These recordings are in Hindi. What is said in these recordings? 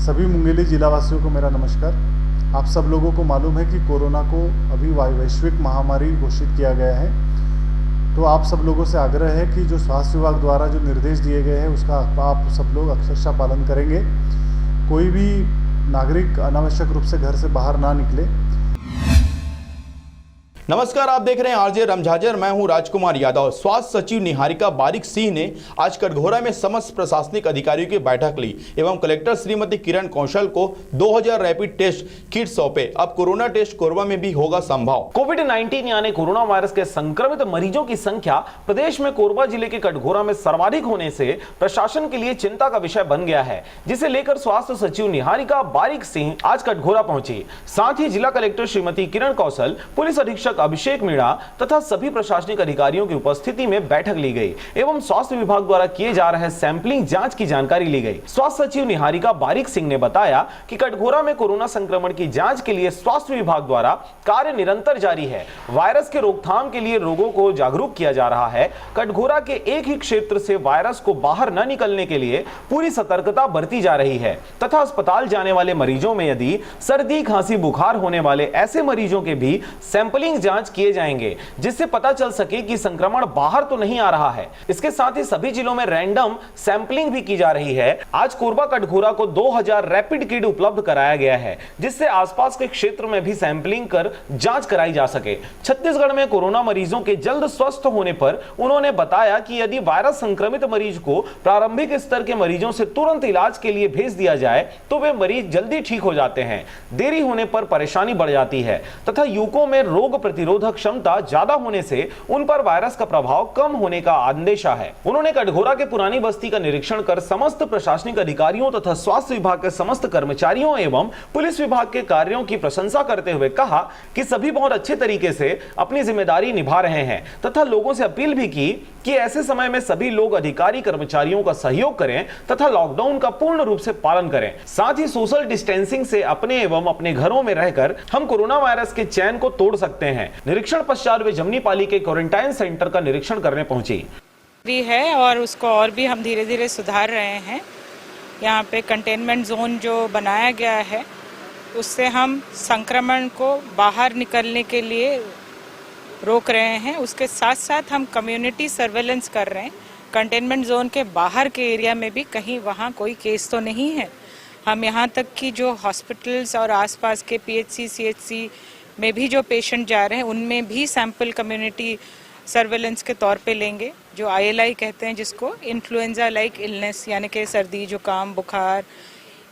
सभी मुंगेली जिलावासियों को मेरा नमस्कार। आप सब लोगों को मालूम है कि कोरोना को अभी वैश्विक महामारी घोषित किया गया है, तो आप सब लोगों से आग्रह है कि जो स्वास्थ्य विभाग द्वारा जो निर्देश दिए गए हैं उसका आप सब लोग अक्षरशः पालन करेंगे। कोई भी नागरिक अनावश्यक रूप से घर से बाहर ना निकले। नमस्कार, आप देख रहे हैं आरजे रमझाजर। मैं हूं राजकुमार यादव। स्वास्थ्य सचिव निहारिका बारिक सिंह ने आज कटघोरा में समस्त प्रशासनिक अधिकारियों की बैठक ली एवं कलेक्टर श्रीमती किरण कौशल को 2000 रैपिड टेस्ट किट सौंपे। अब कोरोना टेस्ट कोरबा में भी होगा संभव। कोविड-19 यानी कोरोना वायरस के संक्रमित मरीजों की संख्या प्रदेश में कोरबा जिले के कटघोरा में सर्वाधिक होने से प्रशासन के लिए चिंता का विषय बन गया है, जिसे लेकर स्वास्थ्य सचिव निहारिका बारिक सिंह आज कटघोरा पहुंची। साथ ही जिला कलेक्टर श्रीमती किरण कौशल, पुलिस अधीक्षक अभिषेक मीणा तथा सभी प्रशासनिक अधिकारियों की उपस्थिति में बैठक ली गई एवं स्वास्थ्य विभाग द्वारा किए जा रहे सैंपलिंग जांच की जानकारी ली गई। स्वास्थ्य सचिव निहारिका बारिक सिंह ने बताया कि कटघोरा में कोरोना संक्रमण की जांच के लिए स्वास्थ्य विभाग द्वारा कार्य निरंतर जारी है। वायरस के रोकथाम के लिए लोगों को जागरूक किया जा रहा है। कटघोरा के एक ही क्षेत्र से वायरस को बाहर न निकलने के लिए पूरी सतर्कता बरती जा रही है तथा अस्पताल जाने वाले मरीजों में यदि सर्दी, खांसी, बुखार होने वाले ऐसे मरीजों के भी सैंपलिंग जांच किए जाएंगे, जिससे पता चल सके कि संक्रमण बाहर तो नहीं आ रहा है। इसके साथ ही सभी जिलों में रैंडम सैंपलिंग भी की जा रही है। आज कोरबा कटघोरा को 2000 रैपिड किट उपलब्ध कराया गया है, जिससे आसपास के क्षेत्र में भी सैंपलिंग कर जांच कराई जा सके। छत्तीसगढ़ में कोरोना मरीजों के जल्द स्वस्थ होने पर उन्होंने बताया कि यदि वायरस संक्रमित मरीज को प्रारंभिक स्तर के मरीजों से तुरंत इलाज के लिए भेज दिया जाए तो वे मरीज जल्दी ठीक हो जाते हैं। देरी होने पर परेशानी बढ़ जाती है तथा युवकों में रोग प्रतिरोधक क्षमता ज्यादा होने से उन पर वायरस का प्रभाव कम होने का अंदेशा है। उन्होंने कटघोरा के पुरानी बस्ती का निरीक्षण कर समस्त प्रशासनिक अधिकारियों तथा स्वास्थ्य विभाग के समस्त कर्मचारियों एवं पुलिस विभाग के कार्यों की प्रशंसा करते हुए कहा कि सभी बहुत अच्छे तरीके से अपनी जिम्मेदारी निभा रहे हैं तथा लोगों से अपील भी की कि ऐसे समय में सभी लोग अधिकारी कर्मचारियों का सहयोग करें तथा लॉकडाउन का पूर्ण रूप से पालन करें। साथ ही सोशल डिस्टेंसिंग से अपने एवं अपने घरों में रहकर हम कोरोना वायरस के चैन को तोड़ सकते हैं। निरीक्षण पश्चात वे जमनीपाली के क्वारंटाइन सेंटर का निरीक्षण करने पहुंची भी है और उसको और भी हम धीरे धीरे सुधार रहे हैं। यहाँ पे कंटेनमेंट जोन जो बनाया गया है उससे हम संक्रमण को बाहर निकलने के लिए रोक रहे हैं। उसके साथ साथ हम कम्युनिटी सर्वेलेंस कर रहे हैं। कंटेनमेंट जोन के बाहर के एरिया में भी कहीं वहाँ कोई केस तो नहीं है। हम यहाँ तक कि जो हॉस्पिटल्स और आसपास के पीएचसी, सीएचसी में भी जो पेशेंट जा रहे हैं उनमें भी सैंपल कम्युनिटी सर्वेलेंस के तौर पे लेंगे। जो ILI कहते हैं, जिसको इन्फ्लुएंजा लाइक इलनेस यानी कि सर्दी, जुकाम, बुखार,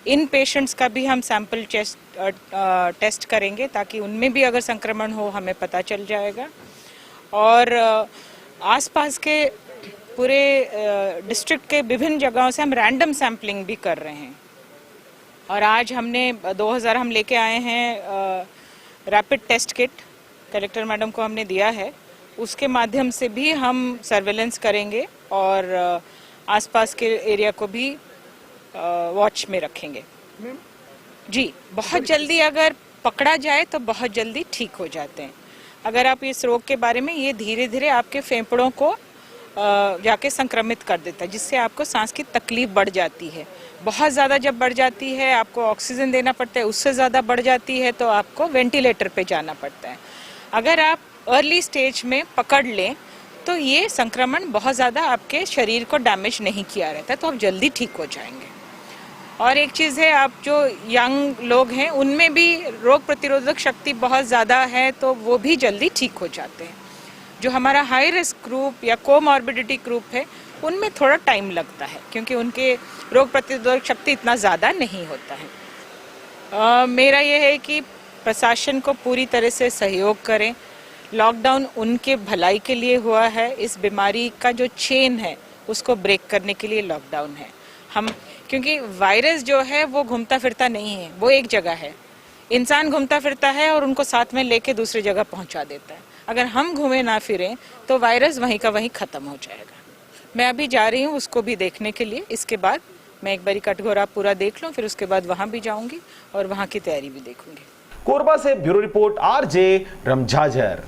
इन पेशेंट्स का भी हम सैंपल टेस्ट करेंगे ताकि उनमें भी अगर संक्रमण हो हमें पता चल जाएगा। और आसपास के पूरे डिस्ट्रिक्ट के विभिन्न जगहों से हम रैंडम सैंपलिंग भी कर रहे हैं। और आज हमने 2000 हम लेके आए हैं rapid test kit, collector madam को हमने दिया है। उसके माध्यम से भी हम सर्वेलेंस करेंगे और आसपास के एरिया को भी वॉच में रखेंगे। जी, बहुत जल्दी अगर पकड़ा जाए तो बहुत जल्दी ठीक हो जाते हैं। अगर आप इस रोग के बारे में, ये धीरे धीरे आपके फेफड़ों को जाके संक्रमित कर देता है, जिससे आपको सांस की तकलीफ बढ़ जाती है। बहुत ज़्यादा जब बढ़ जाती है आपको ऑक्सीजन देना पड़ता है, उससे ज़्यादा बढ़ जाती है तो आपको वेंटिलेटर पे जाना पड़ता है। अगर आप अर्ली स्टेज में पकड़ लें तो ये संक्रमण बहुत ज़्यादा आपके शरीर को डैमेज नहीं किया रहता, तो आप जल्दी ठीक हो जाएंगे। और एक चीज़ है, आप जो यंग लोग हैं उनमें भी रोग प्रतिरोधक शक्ति बहुत ज़्यादा है तो वो भी जल्दी ठीक हो जाते हैं। जो हमारा हाई रिस्क ग्रुप या कोमॉर्बिडिटी ग्रुप है उनमें थोड़ा टाइम लगता है क्योंकि उनके रोग प्रतिरोधक शक्ति इतना ज़्यादा नहीं होता है। मेरा ये है कि प्रशासन को पूरी तरह से सहयोग करें। लॉकडाउन उनके भलाई के लिए हुआ है। इस बीमारी का जो चेन है उसको ब्रेक करने के लिए लॉकडाउन है। हम, क्योंकि वायरस जो है वो घूमता फिरता नहीं है, वो एक जगह है। इंसान घूमता फिरता है और उनको साथ में लेके दूसरी जगह पहुंचा देता है। अगर हम घूमे ना फिरें तो वायरस वहीं का वहीं ख़त्म हो जाएगा। मैं अभी जा रही हूँ उसको भी देखने के लिए। इसके बाद मैं एक बारी कटघोरा पूरा देख लूँ, फिर उसके बाद वहाँ भी जाऊँगी और वहाँ की तैयारी भी देखूँगी। कोरबा से ब्यूरो रिपोर्ट, आरजे रमझाजर।